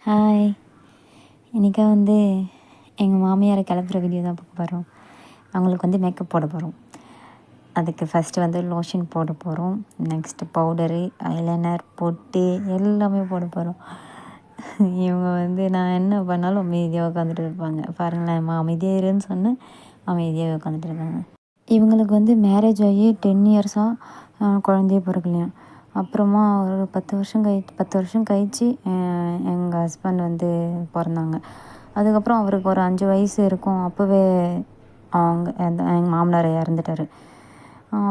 Hi. இன்றைக்கி வந்து எங்கள் மாமியாரை கிளப்புற வீடியோ தான் பார்க்க போகிறோம். அவங்களுக்கு வந்து மேக்கப் போட போகிறோம். அதுக்கு ஃபஸ்ட்டு வந்து லோஷன் போட போகிறோம். நெக்ஸ்ட்டு பவுடரு, ஐலைனர், பொட்டு எல்லாமே போட போகிறோம். இவங்க வந்து நான் என்ன பண்ணாலும் அமைதியாக உட்காந்துட்டு இருப்பாங்க. பாருங்களேன், அமைதியாக இருன்னு சொன்னேன், அமைதியாக உட்காந்துட்டு இருக்காங்க. இவங்களுக்கு வந்து மேரேஜ் ஆகி 10 இயர்ஸாக குழந்தையே பிறக்கலையாம். அப்புறமா ஒரு 10 வருஷம் கழித்து எங்கள் ஹஸ்பண்ட் வந்து பிறந்தாங்க. அதுக்கப்புறம் அவருக்கு ஒரு 5 வயசு இருக்கும். அப்போவே எங்கள் மாமனார் இறந்துட்டார்.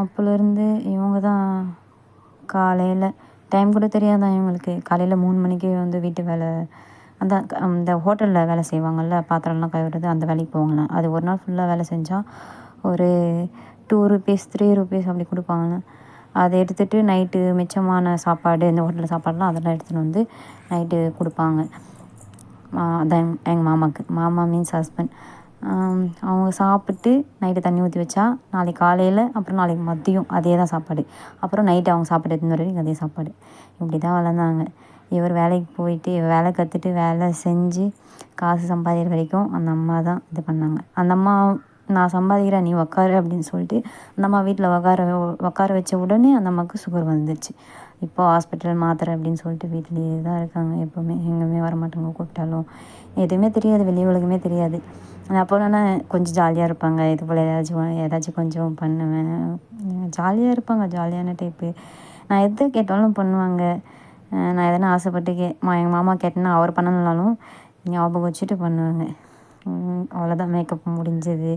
அப்போலேருந்து இவங்க தான் காலையில் டைம் கூட தெரியாதான் இவங்களுக்கு. காலையில் 3 மணிக்கே வந்து வீட்டு வேலை, அந்த ஹோட்டலில் வேலை செய்வாங்கள்ல, பாத்திரம்லாம் கழுவுறது, அந்த வேலைக்கு போவாங்களாம். அது ஒரு நாள் ஃபுல்லாக வேலை செஞ்சால் ஒரு 2 ருபீஸ் 3 ருபீஸ் அப்படி கொடுப்பாங்களாம். அதை எடுத்துகிட்டு நைட்டு மிச்சமான சாப்பாடு, இந்த ஹோட்டலில் சாப்பாடெலாம் அதெல்லாம் எடுத்துகிட்டு வந்து நைட்டு கொடுப்பாங்க. அதான் எங்கள் மாமாவுக்கு. மாமா மீன்ஸ் ஹஸ்பண்ட். அவங்க சாப்பிட்டு நைட்டு தண்ணி ஊற்றி வச்சா நாளைக்கு காலையில், அப்புறம் நாளைக்கு மதியம் அதே தான் சாப்பாடு. அப்புறம் நைட்டு அவங்க சாப்பாடு எடுத்துன்னு வரைக்கும் அதே சாப்பாடு. இப்படி தான் வளர்ந்தாங்க. இவர் வேலைக்கு போயிட்டு வேலை கற்றுட்டு வேலை செஞ்சு காசு சம்பாதிக்கிற வரைக்கும் அந்த அம்மா தான் இது பண்ணாங்க. அந்த அம்மா நான் சம்பாதிக்கிறேன், நீ உக்காரு அப்படின்னு சொல்லிட்டு அந்த அம்மா வீட்டில் உட்கார வச்ச உடனே அந்த அம்மாவுக்கு சுகர் வந்துடுச்சு. இப்போ ஹாஸ்பிட்டல் மாத்திரை அப்படின்னு சொல்லிட்டு வீட்டிலேயே தான் இருக்காங்க. எப்போவுமே எங்கேயுமே வரமாட்டாங்க. கூப்பிட்டாலும் எதுவுமே தெரியாது, வெளி உலகமே தெரியாது. அப்போ நான் கொஞ்சம் ஜாலியாக இருப்பாங்க. இது போல் ஏதாச்சும் கொஞ்சம் பண்ணுவேன். ஜாலியாக இருப்பாங்க, ஜாலியான டைப்பு. நான் எது கேட்டாலும் பண்ணுவாங்க. நான் எதனா ஆசைப்பட்டு எங்கள் மாமா கேட்டேன்னா அவர் பண்ணணுன்னாலும் ஞாபகம் வச்சுட்டு பண்ணுவாங்க. அவ்வளோதான், மேக்கப் முடிஞ்சது.